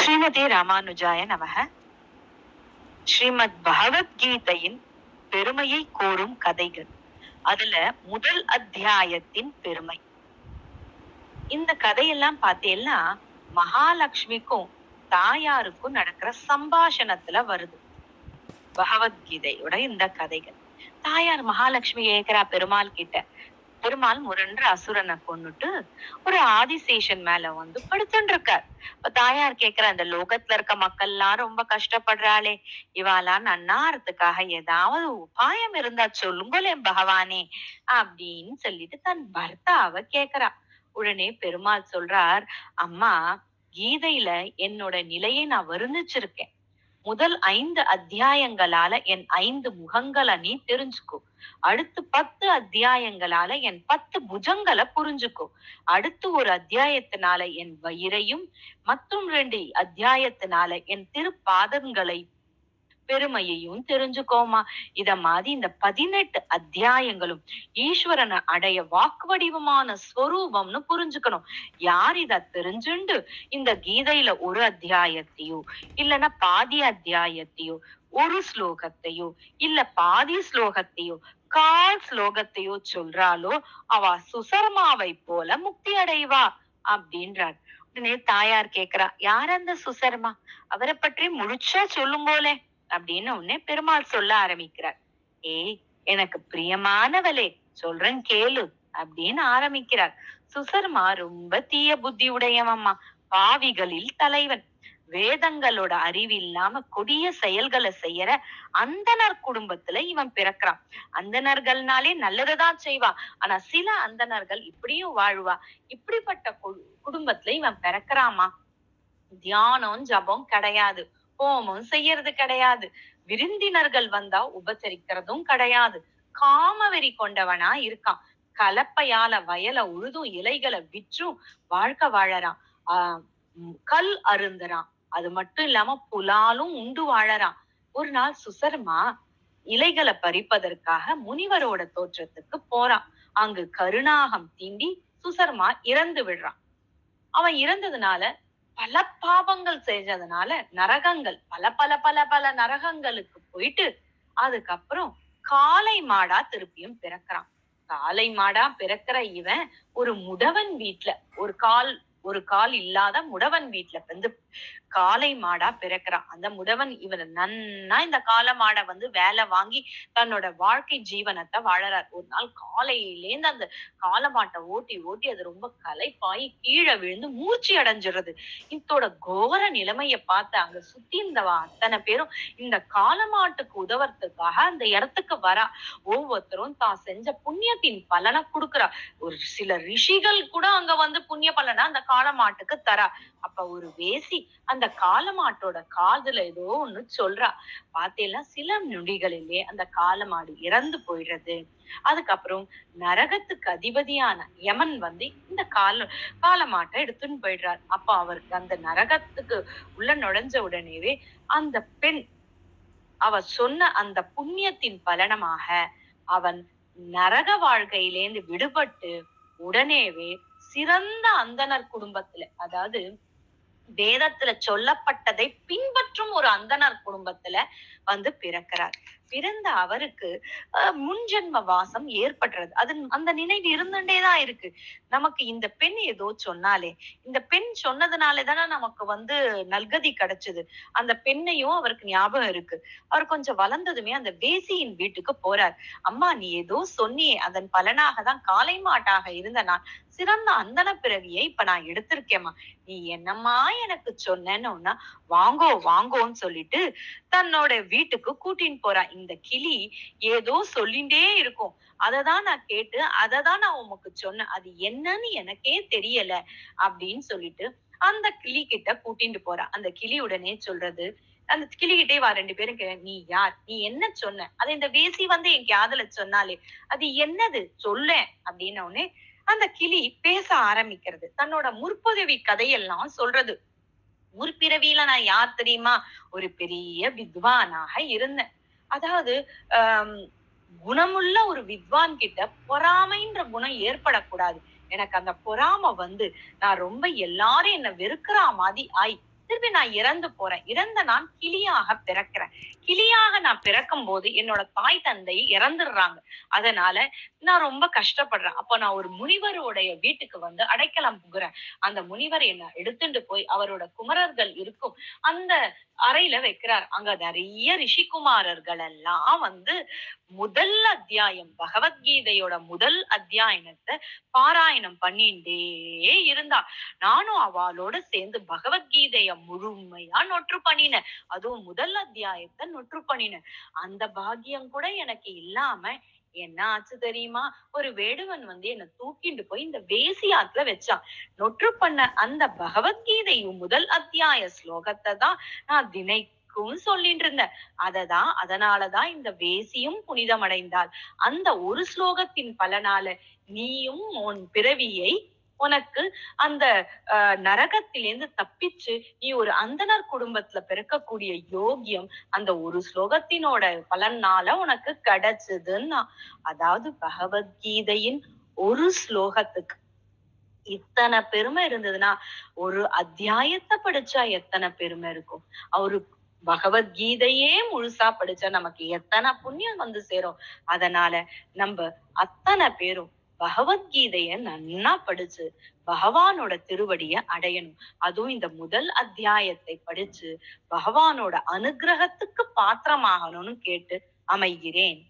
ஸ்ரீமதி ராமானுஜாய நமக. ஸ்ரீமத் பகவத்கீதையின் பெருமையை கூறும் கதைகள். அதுல முதல் அத்தியாயத்தின் பெருமை. இந்த கதையெல்லாம் பார்த்தேன்னா மகாலட்சுமிக்கும் தாயாருக்கும் நடக்கிற சம்பாஷணத்துல வருது பகவத்கீதையோட இந்த கதைகள். தாயார் மகாலட்சுமி கேக்குறா பெருமாள் கிட்ட, பெருமாள் முரண்டு அசுரனை கொன்னுட்டு ஒரு ஆதிசேஷன் மேல வந்து படுத்துட்டு இருக்கார். இப்ப தாயார் கேக்குற, அந்த லோகத்துல இருக்க மக்கள் எல்லாம் ரொம்ப கஷ்டப்படுறாளே, இவாலாம் நன்னாரத்துக்காக ஏதாவது உபாயம் இருந்தா சொல்லுங்களேன் பகவானே அப்படின்னு சொல்லிட்டு தன் பர்த்தாவ கேக்குறா. உடனே பெருமாள் சொல்றார், அம்மா, கீதையில என்னோட நிலையை நான் வர்ணிச்சிருக்கேன். முதல் 5 அத்தியாயங்களால என் 5 முகங்களை நீ தெரிஞ்சுக்கோ. அடுத்து 10 அத்தியாயங்களால என் 10 புஜங்களை புரிஞ்சுக்கோ. அடுத்து ஒரு அத்தியாயத்தினால என் வயிறையும், மற்றும் 2 அத்தியாயத்தினால என் திருப்பாதங்களை பெருமையையும் தெரிஞ்சுக்கோமா. இத மாதிரி இந்த 18 அத்தியாயங்களும் ஈஸ்வரனை அடைய வாக்கு வடிவமான ஸ்வரூபம்னு புரிஞ்சுக்கணும். யார் இத தெரிஞ்சுண்டு இந்த கீதையில ஒரு அத்தியாயத்தையோ இல்லைன்னா பாதி அத்தியாயத்தையோ, ஒரு ஸ்லோகத்தையோ இல்ல பாதி ஸ்லோகத்தையோ கால் ஸ்லோகத்தையோ சொல்றாளோ அவ சுசர்மாவை போல முக்தி அடைவா அப்படின்றார். உடனே தாயார் கேக்குறா, யார் அந்த சுசர்மா? அவரை பற்றி முழுச்சா சொல்லும்போலே அப்படின்னு உடனே பெருமாள் சொல்ல ஆரம்பிக்கிறார். ஏய், எனக்கு பிரியமானவளே, சொல்றேன் கேளு அப்படின்னு ஆரம்பிக்கிறார். சுசர்மா ரொம்ப தீய புத்தி உடையவம்மா, பாவிகளில் தலைவன். வேதங்களோட அறிவு இல்லாம கொடிய செயல்களை செய்யற அந்தனர் குடும்பத்துல இவன் பிறக்கிறான். அந்தணர்கள்னாலே நல்லதுதான் செய்வா, ஆனா சில அந்தணர்கள் இப்படியும் வாழ்வா. இப்படிப்பட்ட குடும்பத்துல இவன் பிறக்கிறாமா. தியானம் ஜபம் கிடையாது, ஹோமம் செய்யறது கிடையாது, விருந்தினர்கள் வந்தா உபசரிக்கிறதும் கிடையாது, காமவெறி கொண்டவனா இருக்கான். கலப்பையால வயல உழுதும் இலைகளை விற்றும் வாழ்க்கை வாழறான். கல் அருந்துறான். அது மட்டும் இல்லாம புலாலும் உண்டு வாழறான். ஒரு நாள் சுசர்மா இலைகளை பறிப்பதற்காக முனிவரோட தோற்றத்துக்கு போறான். அங்கு கருணாகம் தீண்டி சுசர்மா இறந்து விடுறான். அவன் இறந்ததுனால பல பாவங்கள் செஞ்சதுனால நரகங்கள் பல பல பல பல நரகங்களுக்கு போயிட்டு அதுக்கப்புறம் காளை மாடா திருப்பியும் பிறக்கிறான். காளை மாடா பிறக்கிற இவன் ஒரு முடவன் வீட்டுல, ஒரு கால் இல்லாத முடவன் வீட்டுல வந்து காளை மாடா பிறக்கிறான். அந்த முடவன் இவன் நன்னா இந்த காளை மாடை வந்து வேலை வாங்கி தன்னோட வாழ்க்கை ஜீவனத்தை வாழறார். ஒரு நாள் காலையிலேந்து அந்த காளை மாட்டை ஓட்டி ஓட்டி அது ரொம்ப களைப்பாயி கீழே விழுந்து மூச்சு அடைஞ்சிடுறது. இதோட கோர நிலைமைய பார்த்து அங்க சுத்தி இருந்தவா அத்தனை பேரும் இந்த காளை மாட்டுக்கு உதவுறதுக்காக அந்த இடத்துக்கு வரா. ஒவ்வொருத்தரும் தான் செஞ்ச புண்ணியத்தின் பலனை கொடுக்குறா. ஒரு சில ரிஷிகள் கூட அங்க வந்து புண்ணிய பலனை அந்த காளை மாட்டுக்கு தரா. அப்ப ஒரு வேசி அந்த காளை மாட்டோட காதுல ஏதோ ஒண்ணு சொல்றா. பார்த்தேன்னா சில நொடிகளிலே அந்த காளை மாடு இறந்து போயிடுறது. அதுக்கப்புறம் நரகத்துக்கு அதிபதியான யமன் வந்து இந்த காளை மாட்டை எடுத்துன்னு போயிடுறார். அப்ப அவருக்கு அந்த நரகத்துக்கு உள்ள நுழைஞ்ச உடனேவே அந்த பெண் அவ சொன்ன அந்த புண்ணியத்தின் பலனமாக அவன் நரக வாழ்க்கையிலேந்து விடுபட்டு உடனேவே சிறந்த அந்தனர் குடும்பத்துல, அதாவது வேதத்துல சொல்லப்பட்டதை பின்பற்றும் ஒரு அந்தனர் குடும்பத்துல வந்து பிறக்கிறார். பிறந்த அவருக்கு முன்ஜென்ம வாசம் ஏற்படுறது. அது அந்த நினைவு இருந்துட்டேதான் இருக்கு. நமக்கு இந்த பெண் ஏதோ சொன்னாலே, இந்த பெண் சொன்னதுனாலே தானே நமக்கு வந்து நல்கதி கிடைச்சது. அந்த பெண்ணையும் அவருக்கு ஞாபகம் இருக்கு. அவர் கொஞ்சம் வளர்ந்ததுமே அந்த வேசியின் வீட்டுக்கு போறார். அம்மா, நீ ஏதோ சொன்னியே, அதன் பலனாக தான் காளை மாட்டாக இருந்த நான் சிறந்த அந்தன பிறவியை இப்ப நான் எடுத்திருக்கேம்மா. நீ என்னம்மா எனக்கு சொன்னேன்னா, வாங்கோ வாங்கோன்னு சொல்லிட்டு தன்னோட வீட்டுக்கு கூட்டின்னு போறான். இந்த கிளி ஏதோ சொல்லிண்டே இருக்கும், அததான் நான் கேட்டு அததான் நான் உமக்கு சொன்னேன், அது என்னன்னு எனக்கே தெரியல அப்படின்னு சொல்லிட்டு அந்த கிளி கிட்ட கூட்டிட்டு போறான். அந்த கிளி உடனே சொல்றது, அந்த கிளிகிட்டே வா 2 பேரும், நீ யார், நீ என்ன சொன்ன, அதை இந்த வேசி வந்து என் காதுல சொன்னாலே, அது என்னது சொல்ல அப்படின்ன உடனே அந்த கிளி பேச ஆரம்பிக்கிறது. தன்னோட முற்புதவி கதையெல்லாம் சொல்றது. முற்பிறவியில நான் யார் தெரியுமா, ஒரு பெரிய வித்வானாக இருந்தேன். அதாவது குணமுள்ள ஒரு வித்வான் கிட்ட பொறாமைன்ற குணம் ஏற்படக்கூடாது. எனக்கு அந்த பொறாமை வந்து நான் ரொம்ப எல்லாரும் என்ன வெறுக்கிற மாதிரி ஆய் திருப்பி நான் இறந்து போறேன். இறந்த நான் கிளியாக பிறக்கிறேன். கிளியாக நான் பிறக்கும் போது என்னோட தாய் தந்தை இறந்துடுறாங்க. அதனால நான் ரொம்ப கஷ்டப்படுறேன். அப்ப நான் ஒரு முனிவருடைய வீட்டுக்கு வந்து அடைக்கலம் புகுறேன். அந்த முனிவர் என்ன எடுத்துட்டு போய் அவரோட குமரர்கள் இருக்கும் அந்த அறையில வைக்கிறார். அங்க நிறைய ரிஷிகுமாரர்கள் எல்லாம் வந்து முதல் அத்தியாயம் பகவத்கீதையோட முதல் அத்தியாயனத்தை பாராயணம் பண்ணிட்டே இருந்தா. நானும் அவளோட சேர்ந்து பகவத்கீதைய முழுமையா நொற்று பண்ணினேன். அதுவும் முதல் அத்தியாயத்தை நொற்று பண்ணினேன். அந்த பாக்கியம் கூட எனக்கு இல்லாம என்ன ஆச்சு தெரியுமா? ஒரு வேடுவன் வந்து என்ன தூக்கிண்டு போய் இந்த வேசி ஆத்துல வச்சான். நொற்று பண்ண அந்த பகவத்கீதை முதல் அத்தியாய ஸ்லோகத்தை தான் நான் தினைக்கும் சொல்லிட்டு இருந்தேன். அதனாலதான் இந்த வேசியும் புனிதமடைந்தாள். அந்த ஒரு ஸ்லோகத்தின் பலனால நீயும் உன் பிறவியை உனக்கு அந்த நரகத்திலேருந்து தப்பிச்சு நீ ஒரு அந்தணர் குடும்பத்துல பிறக்கக்கூடிய யோகியம் அந்த ஒரு ஸ்லோகத்தினோட பலனால உனக்கு கிடைச்சதுன்னா. அதாவது பகவத்கீதையின் ஒரு ஸ்லோகத்துக்கு இத்தனை பெருமை இருந்ததுன்னா ஒரு அத்தியாயத்தை படிச்சா எத்தனை பெருமை இருக்கும். அவரு பகவத்கீதையே முழுசா படிச்சா நமக்கு எத்தனை புண்ணியம் வந்து சேரும். அதனால நம்ம அத்தனை பேரும் பகவத்கீதைய நன்னா படிச்சு பகவானோட திருவடிய அடையணும். அதுவும் இந்த முதல் அத்தியாயத்தை படிச்சு பகவானோட அனுகிரகத்துக்கு பாத்திரமாகணும்னு கேட்டு அமைகிறேன்.